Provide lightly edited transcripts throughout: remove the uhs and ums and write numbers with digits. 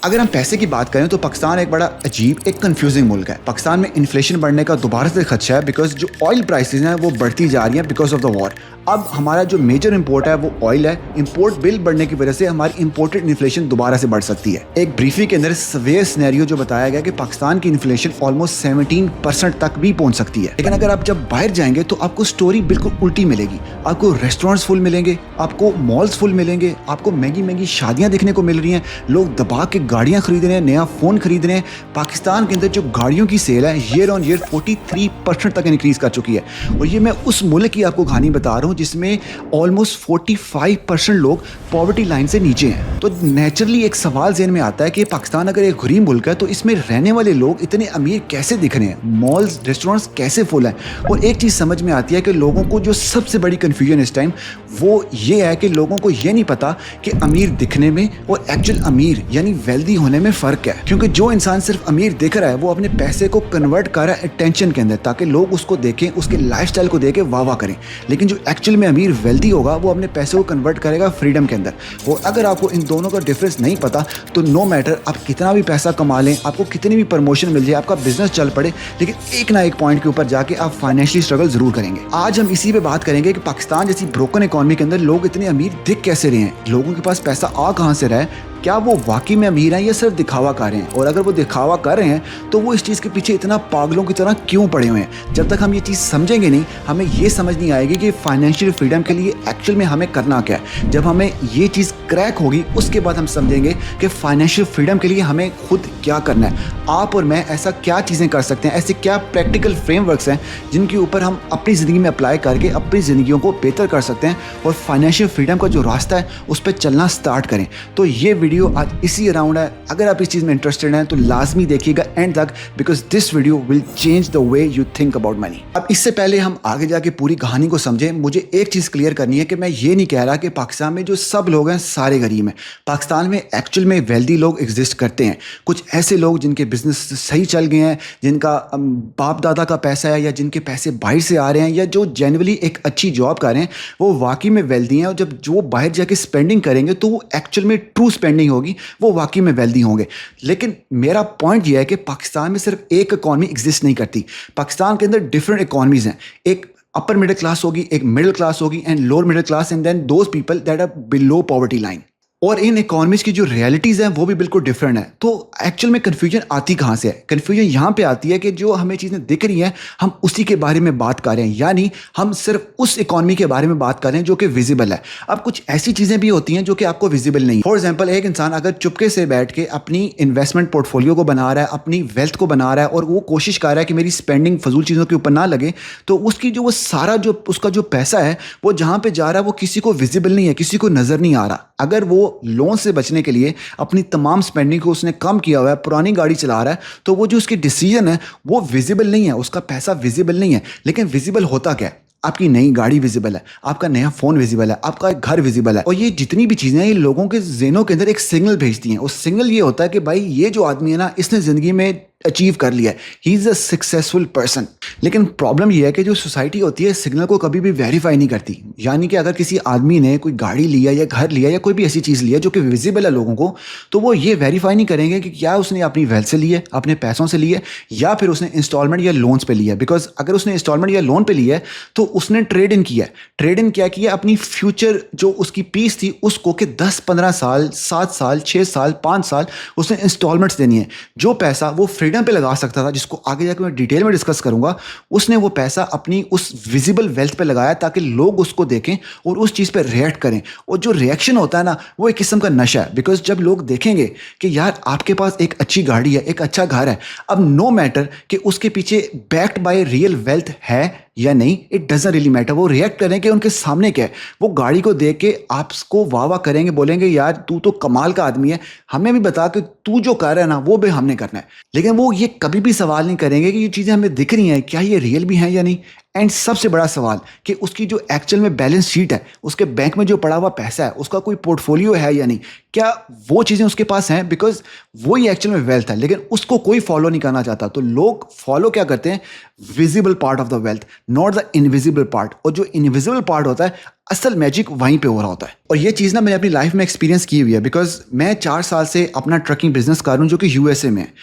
अगर हम पैसे की बात करें तो पाकिस्तान एक बड़ा अजीब, एक कंफ्यूजिंग मुल्क है। पाकिस्तान में इन्फ्लेशन बढ़ने का दोबारा से खदशा है बिकॉज जो ऑयल प्राइसेस हैं वो बढ़ती जा रही हैं बिकॉज ऑफ द वॉर। अब हमारा जो मेजर इंपोर्ट है वो ऑयल है। इंपोर्ट बिल बढ़ने की वजह से हमारी इंपोर्टेड इन्फ्लेशन दोबारा से बढ़ सकती है। एक ब्रीफिंग के अंदर सवेयर सिनेरियो जो बताया गया कि पाकिस्तान की इन्फ्लेशन ऑलमोस्ट 17% तक भी पहुंच सकती है। लेकिन अगर आप जब बाहर जाएंगे तो आपको स्टोरी बिल्कुल उल्टी मिलेगी। आपको रेस्टोरेंट्स फुल मिलेंगे, आपको मॉल्स फुल मिलेंगे, आपको महंगी महंगी शादियां देखने को मिल रही हैं, लोग दबा के गाड़ियां खरीद रहे हैं, नया फोन खरीद रहे हैं। पाकिस्तान के अंदर जो गाड़ियों की सेल है ईयर ऑन ईयर 43% तक इंक्रीज कर चुकी है। और ये मैं उस मुल्क की आपको कहानी बता रहा हूँ जिसमें ऑलमोस्ट 45% लोग पॉवर्टी लाइन से नीचे हैं। तो नेचुरली एक सवाल ज़हन में आता है कि पाकिस्तान अगर एक गरीब मुल्क है तो इसमें रहने वाले लोग इतने अमीर कैसे दिख रहे हैं, मॉल्स रेस्टोरेंट्स कैसे फुल हैं। और एक चीज़ समझ में आती है कि लोगों को जो सबसे बड़ी कन्फ्यूजन इस टाइम वो ये है कि लोगों को ये नहीं पता कि अमीर दिखने में और एक्चुअल अमीर यानी वेल्दी होने में फ़र्क है। क्योंकि जो इंसान सिर्फ अमीर दिख रहा है वो अपने पैसे को कन्वर्ट कर रहा है अटेंशन के अंदर, ताकि लोग उसको देखें, उसके लाइफस्टाइल को देखें, वाह वाह करें। लेकिन जो एक्चुअल में अमीर वेल्दी होगा वो अपने पैसे को कन्वर्ट करेगा फ्रीडम के अंदर। और अगर आपको इन दोनों का डिफरेंस नहीं पता तो नो मैटर आप कितना भी पैसा कमा लें, आपको कितनी भी प्रमोशन मिल जाए, आपका बिजनेस चल पड़े, लेकिन एक ना एक पॉइंट के ऊपर जाके आप फाइनेंशियली स्ट्रगल जरूर करेंगे। आज हम इसी पे बात करेंगे कि पाकिस्तान जैसी ब्रोकन इकोनॉमी के अंदर लोग इतने अमीर दिख कैसे रहे हैं, लोगों के पास पैसा आ कहां से रहा है, क्या वो वाकई में अमीर हैं या सिर्फ दिखावा कर रहे हैं। और अगर वो दिखावा कर रहे हैं तो वो इस चीज़ के पीछे इतना पागलों की तरह क्यों पड़े हुए हैं। जब तक हम ये चीज़ समझेंगे नहीं, हमें ये समझ नहीं आएगी कि फाइनेंशियल फ्रीडम के लिए एक्चुअल में हमें करना क्या है। जब हमें ये चीज़ क्रैक होगी उसके बाद हम समझेंगे कि फाइनेंशियल फ्रीडम के लिए हमें खुद क्या करना है। आप और मैं ऐसा क्या चीज़ें कर सकते हैं, ऐसे क्या प्रैक्टिकल फ्रेमवर्क्स हैं जिनके ऊपर हम अपनी ज़िंदगी में अप्लाई करके अपनी ज़िंदगियों को बेहतर कर सकते हैं और फाइनेंशियल फ्रीडम का जो रास्ता है उस पर चलना स्टार्ट करें। तो ये वीडियो आज इसी अराउंड है। अगर आप इस चीज़ में इंटरेस्टेड हैं तो लाजमी देखिएगा एंड तक, because this video will change the way you think about money. अब इससे पहले हम आगे जाके पूरी कहानी को समझें, मुझे एक चीज़ क्लियर करनी है कि मैं ये नहीं कह रहा कि पाकिस्तान में जो सब लोग हैं सारे गरीब हैं। पाकिस्तान में एक्चुअल में वेल्दी लोग एग्जिस्ट करते हैं। कुछ ऐसे लोग जिनके बिजनेस सही चल गए हैं, जिनका बाप दादा का पैसा है या जिनके पैसे बाहर से आ रहे हैं या जो जनरली एक अच्छी जॉब कर रहे हैं, वो वाकई में वेल्दी हैं। और जब जो बाहर जाके स्पेंडिंग करेंगे तो वो एक्चुअल में ट्रू स्पेंडिंग होगी, वो वाकई में वेल्दी होंगे। लेकिन मेरा पॉइंट ये है कि पाकिस्तान में सिर्फ एक इकॉनमी एग्जिस्ट नहीं करती। पाकिस्तान के अंदर डिफरेंट इकॉनमीज हैं। एक अपर मिडिल क्लास होगी, एक मिडिल क्लास होगी and lower middle class and then those people that are below poverty line. और इन इकोनॉमीज की जो रियलिटीज़ हैं वो भी बिल्कुल डिफरेंट है। तो एक्चुअल में कन्फ्यूजन आती कहाँ से है? कन्फ्यूजन यहाँ पे आती है कि जो हमें चीज़ें दिख रही हैं हम उसी के बारे में बात कर रहे हैं, यानी हम सिर्फ उस इकोनॉमी के बारे में बात कर रहे हैं जो कि विजिबल है। अब कुछ ऐसी चीज़ें भी होती हैं जो कि आपको विजिबल नहीं। फॉर एग्जाम्पल, एक इंसान अगर चुपके से बैठ के अपनी इन्वेस्टमेंट पोर्टफोलियो को बना रहा है, अपनी वेल्थ को बना रहा है और वो कोशिश कर रहा है कि मेरी स्पेंडिंग फजूल चीज़ों के ऊपर ना लगे, तो उसकी जो वो सारा जो उसका जो पैसा है वो जहाँ पे जा रहा है वो किसी को विजिबल नहीं है, किसी को नज़र नहीं आ रहा। अगर वो लोन से बचने के लिए अपनी तमाम स्पेंडिंग को उसने कम किया हुआ है, पुरानी गाड़ी चला रहा है, तो वो जो उसकी डिसीजन है वो विजिबल नहीं है, उसका पैसा विजिबल नहीं है। लेकिन विजिबल होता क्या है? आपकी नई गाड़ी विजिबल है, आपका नया फोन विजिबल है, आपका एक घर विजिबल है। और ये जितनी भी चीजें हैं ये लोगों के ज़हनों के अंदर एक सिग्नल भेजती हैं। उस सिग्नल ये होता है कि भाई ये जो आदमी है ना, इसने जिंदगी में अचीव कर लिया है, he is a successful person. लेकिन प्रॉब्लम यह है कि जो सोसाइटी होती है सिग्नल को कभी भी वेरीफाई नहीं करती। यानी कि अगर किसी आदमी ने कोई गाड़ी लिया या घर लिया या कोई भी ऐसी चीज़ लिया जो कि विजिबल है लोगों को, तो वो ये वेरीफाई नहीं करेंगे कि क्या उसने अपनी वेल्थ से ली है, अपने पैसों से ली है, या फिर उसने इंस्टॉलमेंट या लोन्स पे लिया है। बिकॉज अगर उसने इंस्टॉलमेंट या लोन पे लिया है तो उसने ट्रेड इन किया है। ट्रेड इन क्या किया? अपनी फ्यूचर जो उसकी पीस थी उसको कि 10-15 साल, 7 साल, 6 साल, 5 साल उसने इंस्टॉलमेंट्स देनी है। जो पैसा वो फ्रीडम पे लगा सकता था, जिसको आगे जाकर मैं डिटेल में डिस्कस करूंगा, उसने वो पैसा अपनी उस विजिबल वेल्थ पे लगाया ताकि लोग उसको देखें और उस चीज़ पे रिएक्ट करें। और जो रिएक्शन होता है ना वो एक किस्म का नशा है। बिकॉज जब लोग देखेंगे कि यार आपके पास एक अच्छी गाड़ी है, एक अच्छा घर है, अब नो मैटर कि उसके पीछे बैक्ड बाय रियल वेल्थ है या नहीं, इट डजंट रियली मैटर। वो रिएक्ट करेंगे उनके सामने क्या है, वो गाड़ी को देख के आपको वाह वाह करेंगे, बोलेंगे यार तू तो कमाल का आदमी है, हमें भी बता कि तू जो कर रहा है ना वो भी हमने करना है। लेकिन वो ये कभी भी सवाल नहीं करेंगे कि ये चीज़ें हमें दिख रही हैं क्या ये रियल भी हैं या नहीं। एंड सबसे बड़ा सवाल कि उसकी जो एक्चुअल में बैलेंस शीट है, उसके बैंक में जो पड़ा हुआ पैसा है, उसका कोई पोर्टफोलियो है या नहीं, क्या वो चीज़ें उसके पास हैं? बिकॉज वो ही एक्चुअल में वेल्थ है, लेकिन उसको कोई फॉलो नहीं करना चाहता। तो लोग फॉलो क्या करते हैं? Visible part of the wealth, not the invisible part. और जो इनविजिबल पार्ट होता है, असल मैजिक वहीं पे हो रहा होता है। और ये चीज़ ना मैंने अपनी लाइफ में एक्सपीरियंस की हुई है, बिकॉज मैं 4 साल से अपना ट्रकिंग बिजनेस कर रहा हूँ जो कि यूएसए में है।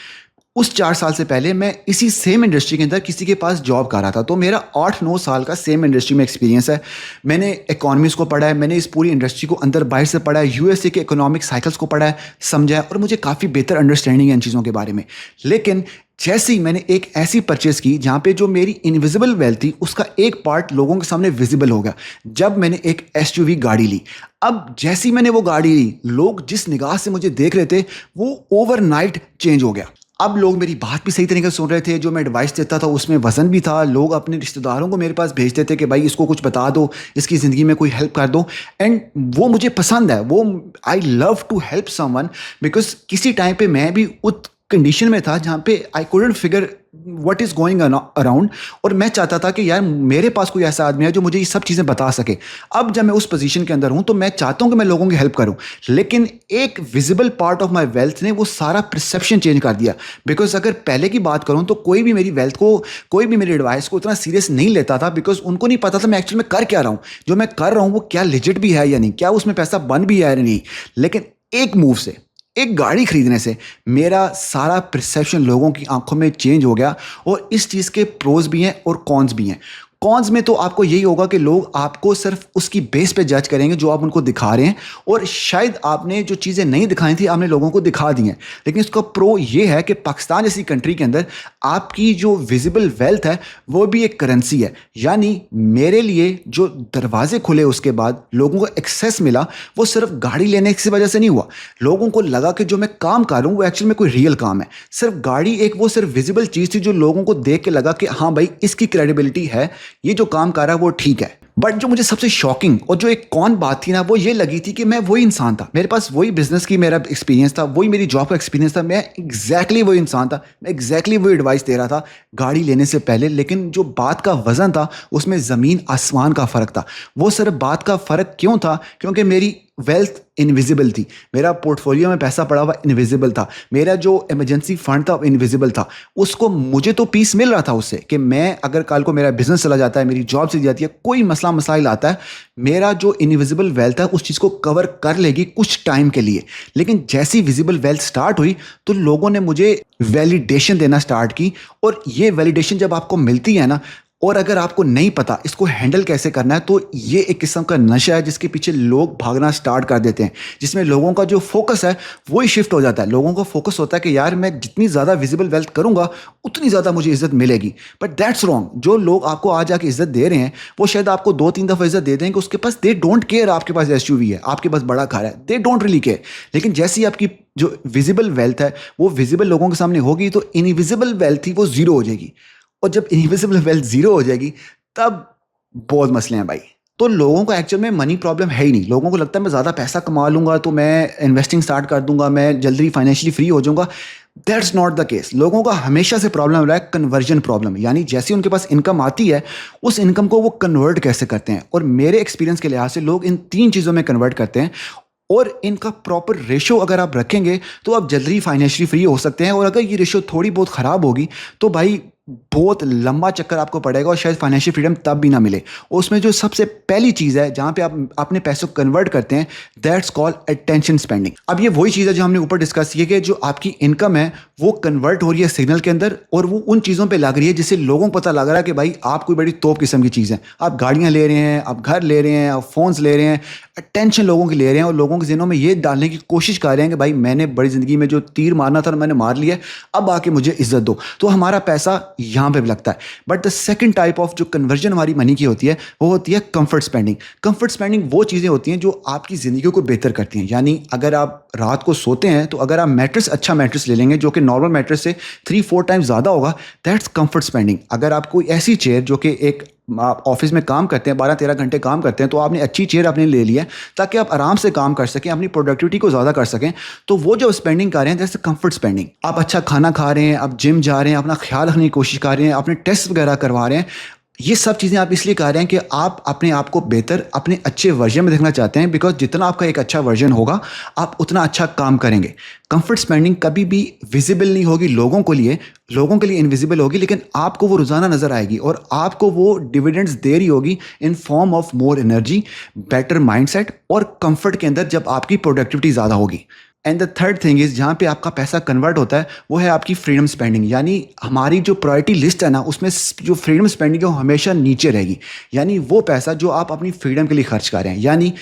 उस 4 साल से पहले मैं इसी सेम इंडस्ट्री के अंदर किसी के पास जॉब कर रहा था। तो मेरा 8-9 साल का सेम इंडस्ट्री में एक्सपीरियंस है। मैंने इकोनॉमिक्स को पढ़ा है, मैंने इस पूरी इंडस्ट्री को अंदर बाहर से पढ़ा है, यूएसए के इकोनॉमिक साइकिल्स को पढ़ा है, समझा है, और मुझे काफ़ी बेहतर अंडरस्टैंडिंग है इन चीज़ों के बारे में। लेकिन जैसे ही मैंने एक ऐसी परचेज की जहाँ पे जो मेरी इनविजिबल वेल्थ थी, उसका एक पार्ट लोगों के सामने विजिबल हो गया, जब मैंने एक एसयूवी गाड़ी ली। अब जैसी मैंने वो गाड़ी ली, लोग जिस निगाह से मुझे देख रहे थे वो ओवरनाइट चेंज हो गया। अब लोग मेरी बात भी सही तरीके से सुन रहे थे, जो मैं एडवाइस देता था उसमें वजन भी था। लोग अपने रिश्तेदारों को मेरे पास भेजते थे कि भाई इसको कुछ बता दो, इसकी ज़िंदगी में कोई हेल्प कर दो। एंड वो मुझे पसंद है, वो I love to help someone, because किसी टाइम पे मैं भी उस कंडीशन में था जहाँ पे I couldn't figure what is going around, और मैं चाहता था कि यार मेरे पास कोई ऐसा आदमी है जो मुझे ये सब चीज़ें बता सके। अब जब मैं उस पोजीशन के अंदर हूँ तो मैं चाहता हूँ कि मैं लोगों की हेल्प करूँ, लेकिन एक visible part of my wealth ने वो सारा परसेप्शन चेंज कर दिया। बिकॉज अगर पहले की बात करूँ तो कोई भी मेरी वेल्थ को, कोई भी मेरी एडवाइस को उतना सीरियस नहीं लेता था, बिकॉज उनको नहीं पता था मैं एक्चुअली में कर क्या रहा हूँ। जो मैं कर रहा हूँ वो क्या लिजिट भी है या नहीं, क्या उसमें पैसा बन भी है या नहीं। लेकिन एक मूव से, एक गाड़ी खरीदने से मेरा सारा परसेप्शन लोगों की आंखों में चेंज हो गया। और इस चीज़ के प्रोज भी हैं और कॉन्स भी हैं। कॉन्स में तो आपको यही होगा कि लोग आपको सिर्फ उसकी बेस पे जज करेंगे जो आप उनको दिखा रहे हैं, और शायद आपने जो चीज़ें नहीं दिखाई थी आपने लोगों को दिखा दी हैं। लेकिन इसका प्रो ये है कि पाकिस्तान जैसी कंट्री के अंदर आपकी जो विजिबल वेल्थ है वो भी एक करेंसी है। यानी मेरे लिए जो दरवाजे खुले उसके बाद लोगों को एक्सेस मिला, वो सिर्फ गाड़ी लेने की वजह से नहीं हुआ। लोगों को लगा कि जो मैं काम कर रहा हूँ वो एक्चुअली में कोई रियल काम है। सिर्फ गाड़ी एक वो सिर्फ विजिबल चीज़ थी जो लोगों को देख के लगा कि हाँ भाई इसकी क्रेडिबिलिटी है, ये जो काम कर रहा है वो ठीक है। बट जो मुझे सबसे शॉकिंग और जो एक कौन बात थी ना, वो ये लगी थी कि मैं वही इंसान था, मेरे पास वही बिजनेस की मेरा एक्सपीरियंस था, वही मेरी जॉब का एक्सपीरियंस था, मैं एग्जैक्टली वही इंसान था, मैं एग्जैक्टली वही एडवाइस दे रहा था गाड़ी लेने से पहले। लेकिन जो बात का वजन था उसमें ज़मीन आसमान का फ़र्क था। वो सिर्फ बात का फ़र्क क्यों था? क्योंकि मेरी वेल्थ इनविजिबल थी, मेरा पोर्टफोलियो में पैसा पड़ा हुआ इनविजिबल था, मेरा जो इमरजेंसी फंड था इनविजिबल था। उसको मुझे तो पीस मिल रहा था उससे कि मैं अगर कल को मेरा बिजनेस चला जाता है, मेरी जॉब चली जाती है, कोई मसला मसाइल आता है, मेरा जो इनविजिबल वेल्थ है उस चीज़ को कवर कर लेगी कुछ टाइम के लिए। लेकिन जैसी विजिबल वेल्थ स्टार्ट हुई तो लोगों ने मुझे वैलिडेशन देना स्टार्ट की। और ये वैलिडेशन जब आपको मिलती है ना, और अगर आपको नहीं पता इसको हैंडल कैसे करना है, तो ये एक किस्म का नशा है जिसके पीछे लोग भागना स्टार्ट कर देते हैं, जिसमें लोगों का जो फोकस है वो ही शिफ्ट हो जाता है। लोगों का फोकस होता है कि यार मैं जितनी ज़्यादा विजिबल वेल्थ करूंगा उतनी ज़्यादा मुझे इज्जत मिलेगी। But that's wrong. जो लोग आपको आज आके इज्जत दे रहे हैं वो शायद आपको 2-3 दफ़ा इज्जत दे देंगे, उसके पास दे डोंट केयर आपके पास एसयूवी है, आपके पास बड़ा घर है, दे डोंट रियली केयर। लेकिन जैसी आपकी जो विजिबल वेल्थ है वो विजिबल लोगों के सामने होगी तो इनविजिबल वेल्थ थी वो जीरो हो जाएगी। और जब इनविजिबल वेल्थ जीरो हो जाएगी तब बहुत मसले हैं भाई। तो लोगों को एक्चुअल में मनी प्रॉब्लम है ही नहीं। लोगों को लगता है मैं ज़्यादा पैसा कमा लूंगा तो मैं इन्वेस्टिंग स्टार्ट कर दूंगा, मैं जल्दी फाइनेंशियली फ्री हो जाऊंगा। That's not the case. लोगों का हमेशा से प्रॉब्लम रहा है कन्वर्जन प्रॉब्लम, यानी जैसे उनके पास इनकम आती है उस इनकम को वो कन्वर्ट कैसे करते हैं। और मेरे एक्सपीरियंस के लिहाज से लोग इन 3 चीज़ों में कन्वर्ट करते हैं, और इनका प्रॉपर रेशो अगर आप रखेंगे तो आप जल्दी फाइनेंशियली फ्री हो सकते हैं। और अगर ये रेशो थोड़ी बहुत ख़राब होगी तो भाई बहुत लंबा चक्कर आपको पड़ेगा और शायद फाइनेंशियल फ्रीडम तब भी ना मिले। और उसमें जो सबसे पहली चीज़ है जहाँ पे आप अपने पैसों को कन्वर्ट करते हैं, दैट्स कॉल्ड अटेंशन स्पेंडिंग। अब ये वही चीज़ है जो हमने ऊपर डिस्कस की है कि जो आपकी इनकम है वो कन्वर्ट हो रही है सिग्नल के अंदर, और वो उन चीज़ों पर लग रही है जिससे लोगों को पता लग रहा है कि भाई आप कोई बड़ी तोप किस्म की चीज़ है। आप गाड़ियाँ ले रहे हैं, आप घर ले रहे हैं, आप फ़ोन्स ले रहे हैं, अटेंशन लोगों की ले रहे हैं, और लोगों के ज़हनों में ये डालने की कोशिश कर रहे हैं कि भाई मैंने बड़ी ज़िंदगी में जो तीर मारना था मैंने मार लिया, अब आके मुझे इज्जत दो। तो हमारा पैसा यहाँ पे लगता है। But the second type of जो कन्वर्जन हमारी मनी की होती है वो होती है कंफर्ट स्पेंडिंग। कंफर्ट स्पेंडिंग वो चीज़ें होती हैं जो आपकी ज़िंदगी को बेहतर करती हैं। यानी अगर आप रात को सोते हैं तो अगर आप मैट्रेस, अच्छा मैट्रेस ले लेंगे जो कि नॉर्मल मैट्रेस से 3-4 टाइम्स ज़्यादा होगा, दैट्स कंफर्ट स्पेंडिंग। अगर आप कोई ऐसी चेयर जो कि एक आप ऑफिस में काम करते हैं, 12-13 घंटे काम करते हैं, तो आपने अच्छी चेयर अपने ले ली है ताकि आप आराम से काम कर सकें, अपनी प्रोडक्टिविटी को ज़्यादा कर सकें, तो वो जो स्पेंडिंग कर रहे हैं जैसे कंफर्ट स्पेंडिंग। आप अच्छा खाना खा रहे हैं, आप जिम जा रहे हैं, अपना ख्याल रखने की कोशिश कर रहे हैं, अपने टेस्ट वगैरह करवा रहे हैं, ये सब चीज़ें आप इसलिए कर रहे हैं कि आप अपने आप को बेहतर, अपने अच्छे वर्जन में देखना चाहते हैं, बिकॉज जितना आपका एक अच्छा वर्जन होगा आप उतना अच्छा काम करेंगे। कंफर्ट स्पेंडिंग कभी भी विजिबल नहीं होगी लोगों के लिए इनविजिबल होगी, लेकिन आपको वो रोज़ाना नज़र आएगी और आपको वो डिविडेंड्स दे रही होगी in form of more energy, better mindset और कंफर्ट के अंदर जब आपकी प्रोडक्टिविटी ज़्यादा होगी। And the third thing is, जहाँ पे आपका पैसा कन्वर्ट होता है वो है आपकी फ्रीडम स्पेंडिंग। यानी हमारी जो प्रायोरिटी लिस्ट है ना, उसमें जो फ्रीडम स्पेंडिंग है वो हमेशा नीचे रहेगी। यानी वो पैसा जो आप अपनी फ्रीडम के लिए खर्च कर रहे हैं, यानी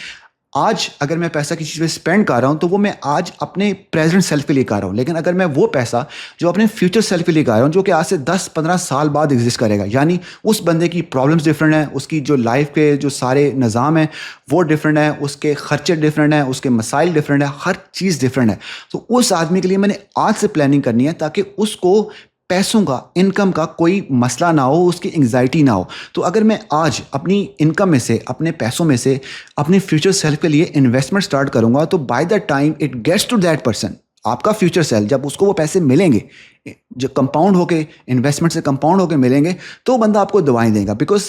आज अगर मैं पैसा किसी चीज़ पे स्पेंड कर रहा हूँ तो वो मैं आज अपने प्रेजेंट सेल्फ के लिए कर रहा हूँ, लेकिन अगर मैं वो पैसा जो अपने फ्यूचर सेल्फ के लिए कर रहा हूँ, जो कि आज से 10-15 साल बाद एग्जिस्ट करेगा, यानी उस बंदे की प्रॉब्लम्स डिफरेंट हैं, उसकी जो लाइफ के जो सारे निज़ाम हैं वो डिफरेंट है, उसके खर्चे डिफरेंट हैं, उसके मसाइल डिफरेंट है, हर चीज़ डिफरेंट है। तो उस आदमी के लिए मैंने आज से प्लानिंग करनी है ताकि उसको पैसों का, इनकम का कोई मसला ना हो, उसकी एंग्जाइटी ना हो। तो अगर मैं आज अपनी इनकम में से, अपने पैसों में से अपने फ्यूचर सेल्फ के लिए इन्वेस्टमेंट स्टार्ट करूंगा, तो by the time it gets to that person, आपका फ्यूचर सेल्फ, जब उसको वो पैसे मिलेंगे जो कंपाउंड होके, इन्वेस्टमेंट से कंपाउंड होके मिलेंगे, तो बंदा आपको दवाएं देगा, बिकॉज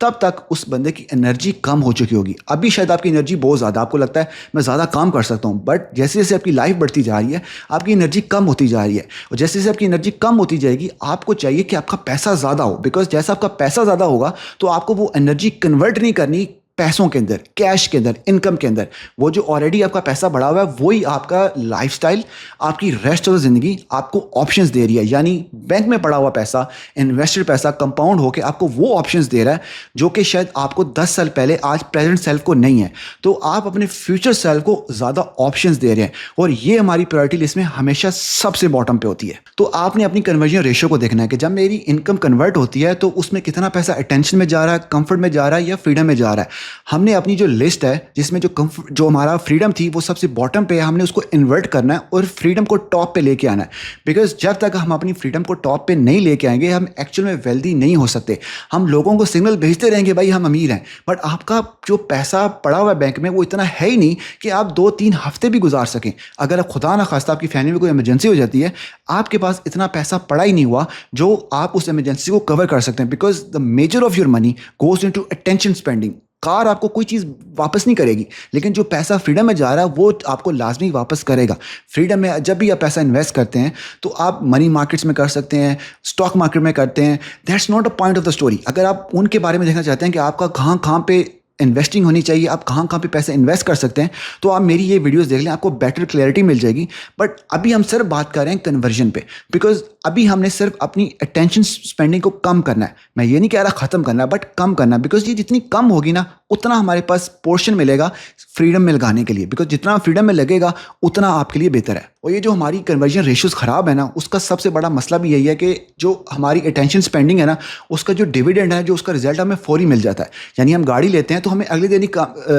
तब तक उस बंदे की एनर्जी कम हो चुकी होगी। अभी शायद आपकी एनर्जी बहुत ज़्यादा, आपको लगता है मैं ज़्यादा काम कर सकता हूँ, बट जैसे जैसे आपकी लाइफ बढ़ती जा रही है आपकी एनर्जी कम होती जा रही है, और जैसे जैसे आपकी एनर्जी कम होती जाएगी आपको चाहिए कि आपका पैसा ज़्यादा हो, बिकॉज जैसा आपका पैसा ज़्यादा होगा तो आपको वो एनर्जी कन्वर्ट नहीं करनी पैसों के अंदर, कैश के अंदर, इनकम के अंदर। वो जो ऑलरेडी आपका पैसा बढ़ा हुआ है वही आपका लाइफस्टाइल, आपकी रेस्ट ऑफ द जिंदगी आपको ऑप्शंस दे रही है। यानी बैंक में पड़ा हुआ पैसा, इन्वेस्टेड पैसा कंपाउंड होकर आपको वो ऑप्शंस दे रहा है जो कि शायद आपको 10 साल पहले आज प्रेजेंट सेल्फ को नहीं है। तो आप अपने फ्यूचर सेल्फ को ज़्यादा ऑप्शंस दे रहे हैं, और ये हमारी प्रायोरिटी लिस्ट में हमेशा सबसे बॉटम पे होती है। तो आपने अपनी कन्वर्जन रेशियो को देखना है कि जब मेरी इनकम कन्वर्ट होती है तो उसमें कितना पैसा अटेंशन में जा रहा है, कंफर्ट में जा रहा है या फ्रीडम में जा रहा है। हमने अपनी जो लिस्ट है जिसमें जो हमारा फ्रीडम थी वो सबसे बॉटम पे है, हमने उसको इन्वर्ट करना है और फ्रीडम को टॉप पे लेके आना है। बिकॉज जब तक हम अपनी फ्रीडम को टॉप पे नहीं लेके आएंगे हम एक्चुअल में वेल्दी नहीं हो सकते। हम लोगों को सिग्नल भेजते रहेंगे भाई हम अमीर हैं, बट आपका जो पैसा पड़ा हुआ है बैंक में वो इतना है ही नहीं कि आप 2-3 हफ्ते भी गुजार सकें। अगर आप खुदा ना खास्ता आपकी फैमिली में कोई इमरजेंसी हो जाती है, आपके पास इतना पैसा पड़ा ही नहीं हुआ जो आप उस इमरजेंसी को कवर कर सकते हैं। Because the measure of your money goes into attention spending. Car आपको कोई चीज़ वापस नहीं करेगी, लेकिन जो पैसा फ्रीडम में जा रहा है वो आपको लाजमी वापस करेगा। फ्रीडम में जब भी आप पैसा इन्वेस्ट करते हैं तो आप मनी मार्केट्स में कर सकते हैं, स्टॉक मार्केट में करते हैं, that's not a point of the story. अगर आप उनके बारे में देखना चाहते हैं कि आपका कहाँ कहाँ पे इन्वेस्टिंग होनी चाहिए, आप कहाँ कहाँ पे पैसे इन्वेस्ट कर सकते हैं, तो आप मेरी ये वीडियोस देख लें, आपको बेटर क्लैरिटी मिल जाएगी। बट अभी हम सिर्फ बात कर रहे हैं कन्वर्जन पे, बिकॉज अभी हमने सिर्फ अपनी अटेंशन स्पेंडिंग को कम करना है। मैं ये नहीं कह रहा ख़त्म करना है, बट कम करना है, बिकॉज ये जितनी कम होगी ना उतना हमारे पास पोर्शन मिलेगा फ्रीडम में लगाने के लिए। बिकॉज जितना फ्रीडम में लगेगा उतना आपके लिए बेहतर है। और ये जो हमारी कन्वर्जन रेशियोज ख़राब है ना, उसका सबसे बड़ा मसला भी यही है कि जो हमारी अटेंशन स्पेंडिंग है ना, उसका जो डिविडेंड है, जो उसका रिजल्ट हमें फौरी मिल जाता है। यानी हम गाड़ी लेते हैं तो हमें अगले दिन ही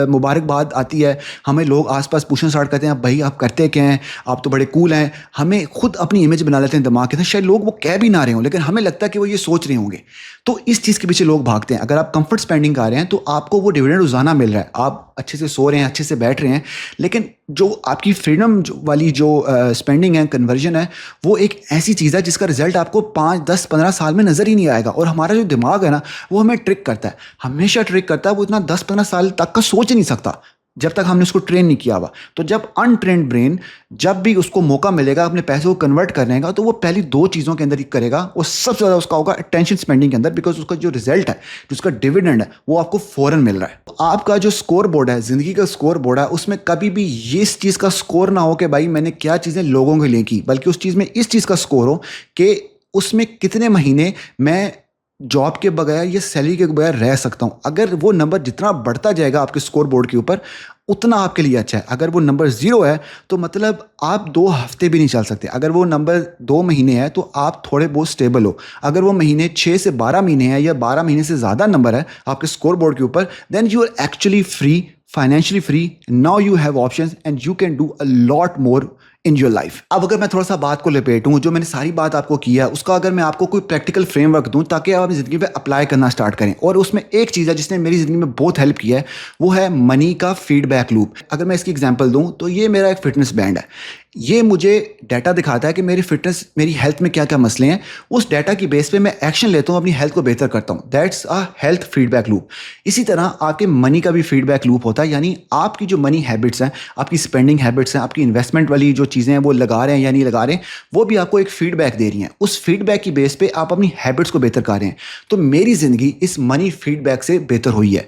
मुबारकबाद आती है, हमें लोग आसपास पूछना स्टार्ट करते हैं भाई आप करते क्या हैं, आप तो बड़े कूल हैं। हमें खुद अपनी इमेज बना लेते हैं दिमाग के अंदर, शायद लोग वो कह भी ना रहे हों लेकिन हमें लगता है कि वो ये सोच रहे होंगे। तो इस चीज़ के पीछे लोग भागते हैं। अगर आप कंफर्ट स्पेंडिंग कर रहे हैं तो आपको वो डिविडेंड रोजाना मिल रहा है, आप अच्छे से सो रहे हैं, अच्छे से बैठ रहे हैं, लेकिन जो आपकी फ्रीडम वाली जो स्पेंडिंग है, कन्वर्जन है, वो एक ऐसी चीज़ है जिसका रिजल्ट आपको 5-10-15 साल में नज़र ही नहीं आएगा। और हमारा जो दिमाग है ना वो हमें ट्रिक करता है, हमेशा ट्रिक करता है। वो इतना 10-15 साल तक का सोच ही नहीं सकता जब तक हमने उसको ट्रेन नहीं किया हुआ। तो जब अनट्रेन्ड ब्रेन जब भी उसको मौका मिलेगा अपने पैसे को कन्वर्ट करने का, तो वो पहली 2 चीज़ों के अंदर ही करेगा। वो सबसे ज़्यादा उसका होगा अटेंशन स्पेंडिंग के अंदर, बिकॉज उसका जो रिजल्ट है, जो उसका डिविडेंड है, वो आपको फ़ौरन मिल रहा है। तो आपका जो स्कोर बोर्ड है, ज़िंदगी का स्कोर बोर्ड है, उसमें कभी भी ये इस चीज़ का स्कोर ना हो कि भाई मैंने क्या चीज़ें लोगों के लिए की, बल्कि उस चीज़ में इस चीज़ का स्कोर हो कि उसमें कितने महीने मैं जॉब के बगैर या सैलरी के बगैर रह सकता हूँ। अगर वो नंबर जितना बढ़ता जाएगा आपके स्कोर बोर्ड के ऊपर, उतना आपके लिए अच्छा है। अगर वो नंबर 0 है तो मतलब आप 2 हफ्ते भी नहीं चल सकते। अगर वो नंबर 2 महीने है तो आप थोड़े बहुत स्टेबल हो। अगर वो महीने 6 से 12 महीने है या 12 महीने से ज़्यादा नंबर है आपके स्कोर बोर्ड के ऊपर, then you are actually free, financially free. Now you have options and you can do a lot more in your life. अब अगर मैं थोड़ा सा बात को लपेटूं, जो मैंने सारी बात आपको की है उसका अगर मैं आपको कोई प्रैक्टिकल फ्रेमवर्क दूं ताकि आप अपनी ज़िंदगी पे अप्लाई करना स्टार्ट करें, और उसमें एक चीज़ है जिसने मेरी ज़िंदगी में बहुत हेल्प किया है, वो है मनी का फीडबैक लूप। अगर मैं इसकी एग्जांपल दूं तो ये मेरा एक फिटनेस बैंड है। ये मुझे डाटा दिखाता है कि मेरी फिटनेस, मेरी हेल्थ में क्या क्या मसले हैं। उस डाटा की बेस पे मैं एक्शन लेता हूँ, अपनी हेल्थ को बेहतर करता हूँ। That's a health feedback loop. इसी तरह आपके मनी का भी फीडबैक लूप होता है, यानी आपकी जो मनी हैबिट्स हैं, आपकी स्पेंडिंग हैबिट्स हैं, आपकी इन्वेस्टमेंट वाली जो चीज़ें हैं वो लगा रहे हैं या नहीं लगा रहे हैं, वो भी आपको एक फीडबैक दे रही हैं। उस फीडबैक की बेस पे आप अपनी हैबिट्स को बेहतर कर रहे हैं। तो मेरी ज़िंदगी इस मनी फीडबैक से बेहतर हुई है।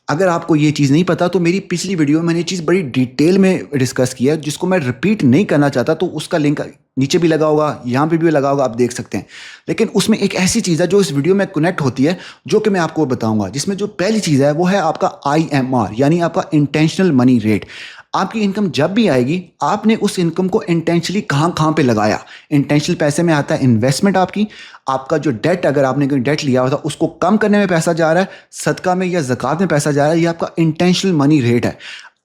अगर आपको ये चीज़ नहीं पता तो मेरी पिछली वीडियो में मैंने ये चीज़ बड़ी डिटेल में डिस्कस किया है, जिसको मैं रिपीट नहीं करना चाहता, तो उसका लिंक नीचे भी लगा होगा, यहाँ पे भी लगा होगा, आप देख सकते हैं। लेकिन उसमें एक ऐसी चीज़ है जो इस वीडियो में कनेक्ट होती है, जो कि मैं आपको बताऊंगा, जिसमें जो पहली चीज़ है वो है आपका IMR, यानी आपका इंटेंशनल मनी रेट। आपकी इनकम जब भी आएगी, आपने उस इनकम को इंटेंशनली कहाँ कहाँ पे लगाया। इंटेंशनल पैसे में आता है इन्वेस्टमेंट आपकी, आपका जो डेट, अगर आपने कोई डेट लिया होता उसको कम करने में पैसा जा रहा है, सदका में या ज़कात में पैसा जा रहा है, ये आपका इंटेंशनल मनी रेट है।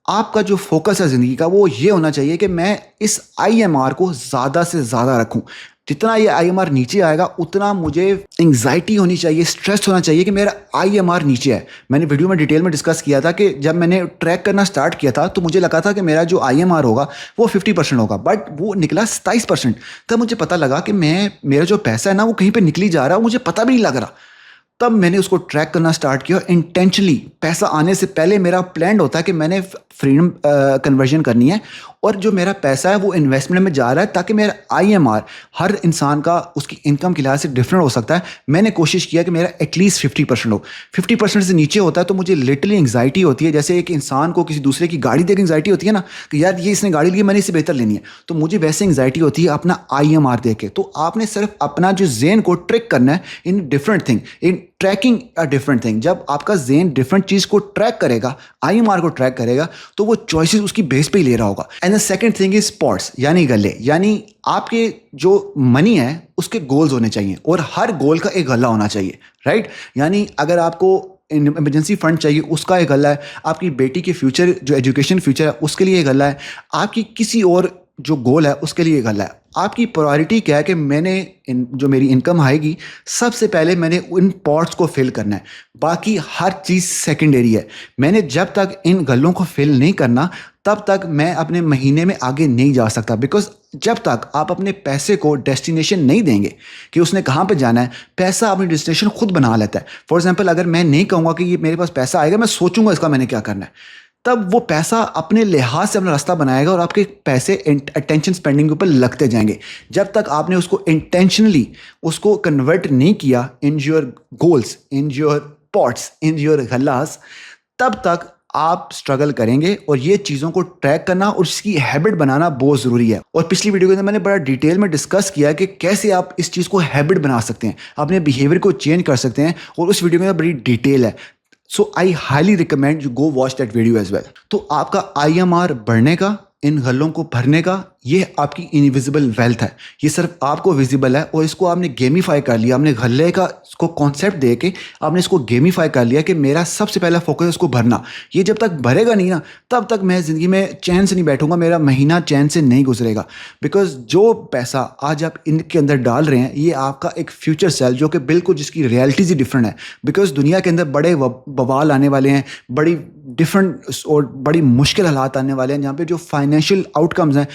आपका जो फोकस है ज़िंदगी का वो ये होना चाहिए कि मैं इस IMR को ज़्यादा से ज़्यादा रखूं। जितना ये IMR नीचे आएगा उतना मुझे एंग्जाइटी होनी चाहिए, स्ट्रेस होना चाहिए कि मेरा IMR नीचे है। मैंने वीडियो में डिटेल में डिस्कस किया था कि जब मैंने ट्रैक करना स्टार्ट किया था तो मुझे लगा था कि मेरा जो IMR होगा वो 50% होगा, बट वो निकला 27%। तब मुझे पता लगा कि मेरा जो पैसा है ना वो कहीं पर निकली जा रहा है, मुझे पता भी नहीं लग रहा। तब मैंने उसको ट्रैक करना स्टार्ट किया इंटेंशनली। पैसा आने से पहले मेरा प्लान होता है कि मैंने फ्रीडम कन्वर्जन करनी है, और जो मेरा पैसा है वो इन्वेस्टमेंट में जा रहा है, ताकि मेरा IMR, हर इंसान का उसकी इनकम के लिहाज से डिफरेंट हो सकता है। मैंने कोशिश किया कि मेरा एटलीस्ट 50% हो। 50% से नीचे होता है तो मुझे लिटरली एंग्जाइटी होती है, जैसे एक इंसान को किसी दूसरे की गाड़ी देख एंग्जाइटी होती है ना, कि यार ये इसने गाड़ी ली, मैंने इससे बेहतर लेनी है, तो मुझे वैसे एंग्जाइटी होती है अपना IMR देख के। तो आपने सिर्फ अपना जो ज़ेन को ट्रिक करना है in different thing, in tracking a different thing. जब आपका ज़ेन डिफरेंट चीज़ को ट्रैक करेगा, IMR को ट्रैक करेगा, तो वो चॉइसेस उसकी बेस पे ही ले रहा होगा। And the second thing is spots, यानी गले, यानी आपके जो मनी है उसके गोल्स होने चाहिए, और हर गोल का एक गला होना चाहिए, राइट। यानी अगर आपको इमरजेंसी फंड चाहिए, उसका एक गला है। आपकी बेटी के फ्यूचर, जो एजुकेशन फ्यूचर है, उसके लिए एक गला है। आपकी किसी और जो गोल है उसके लिए एक गला है। आपकी प्रायोरिटी क्या है कि मैंने जो मेरी इनकम आएगी, सबसे पहले मैंने उन पॉट्स को फिल करना है, बाकी हर चीज़ सेकेंडरी है। मैंने जब तक इन गलों को फिल नहीं करना, तब तक मैं अपने महीने में आगे नहीं जा सकता। बिकॉज जब तक आप अपने पैसे को डेस्टिनेशन नहीं देंगे कि उसने कहाँ पे जाना है, पैसा अपनी डेस्टिनेशन खुद बना लेता है। फॉर एग्जाम्पल, अगर मैं नहीं कहूँगा कि ये मेरे पास पैसा आएगा, मैं सोचूंगा इसका मैंने क्या करना है, तब वो पैसा अपने लिहाज से अपना रास्ता बनाएगा, और आपके पैसे अटेंशन स्पेंडिंग के ऊपर लगते जाएंगे। जब तक आपने उसको इंटेंशनली उसको कन्वर्ट नहीं किया in your goals, in your pots, in your glass, तब तक आप स्ट्रगल करेंगे। और ये चीज़ों को ट्रैक करना और इसकी हैबिट बनाना बहुत ज़रूरी है। और पिछली वीडियो के अंदर मैंने बड़ा डिटेल में डिस्कस किया कि कैसे आप इस चीज़ को हैबिट बना सकते हैं, अपने बिहेवियर को चेंज कर सकते हैं, और उस वीडियो में बड़ी डिटेल है। So I highly recommend you go watch that video as well. तो आपका IMR बढ़ने का, इन गलों को भरने का, ये आपकी इनविजिबल वेल्थ है। ये सिर्फ आपको विजिबल है, और इसको आपने गेमीफाई कर लिया। आपने गले का इसको कॉन्सेप्ट दे के आपने इसको गेमीफाई कर लिया कि मेरा सबसे पहला फोकस है इसको भरना। ये जब तक भरेगा नहीं ना, तब तक मैं ज़िंदगी में चैन से नहीं बैठूंगा, मेरा महीना चैन से नहीं गुजरेगा। बिकॉज जो पैसा आज आप इनके अंदर डाल रहे हैं, ये आपका एक फ्यूचर सेल, जो कि बिल्कुल जिसकी रियलिटीज़ ही डिफरेंट है। बिकॉज दुनिया के अंदर बड़े बवाल आने वाले हैं, बड़ी डिफरेंट और बड़ी मुश्किल हालात आने वाले हैं, जहाँ पे जो फाइनेंशियल आउटकम्स हैं,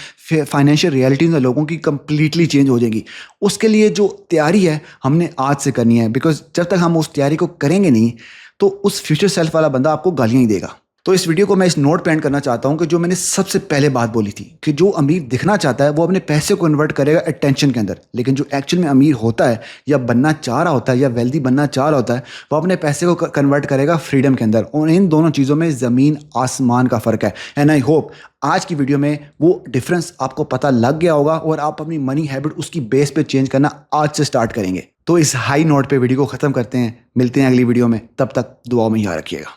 फाइनेंशियल रियलिटीज़ लोगों की कंप्लीटली चेंज हो जाएगी। उसके लिए जो तैयारी है हमने आज से करनी है। बिकॉज जब तक हम उस तैयारी को करेंगे नहीं, तो उस फ्यूचर सेल्फ वाला बंदा आपको गालियाँ ही देगा। तो इस वीडियो को मैं इस नोट पे एंड करना चाहता हूँ कि जो मैंने सबसे पहले बात बोली थी कि जो अमीर दिखना चाहता है वो अपने पैसे को कन्वर्ट करेगा अटेंशन के अंदर, लेकिन जो एक्चुअल में अमीर होता है या बनना चाह रहा होता है या वेल्दी बनना चाह रहा होता है, वो अपने पैसे को कन्वर्ट करेगा फ्रीडम के अंदर। और इन दोनों चीज़ों में ज़मीन आसमान का फ़र्क है। एंड आई होप आज की वीडियो में वो डिफरेंस आपको पता लग गया होगा, और आप अपनी मनी हैबिट उसकी बेस पे चेंज करना आज से स्टार्ट करेंगे। तो इस हाई नोट पे वीडियो को ख़त्म करते हैं, मिलते हैं अगली वीडियो में। तब तक दुआओं में याद रखिएगा।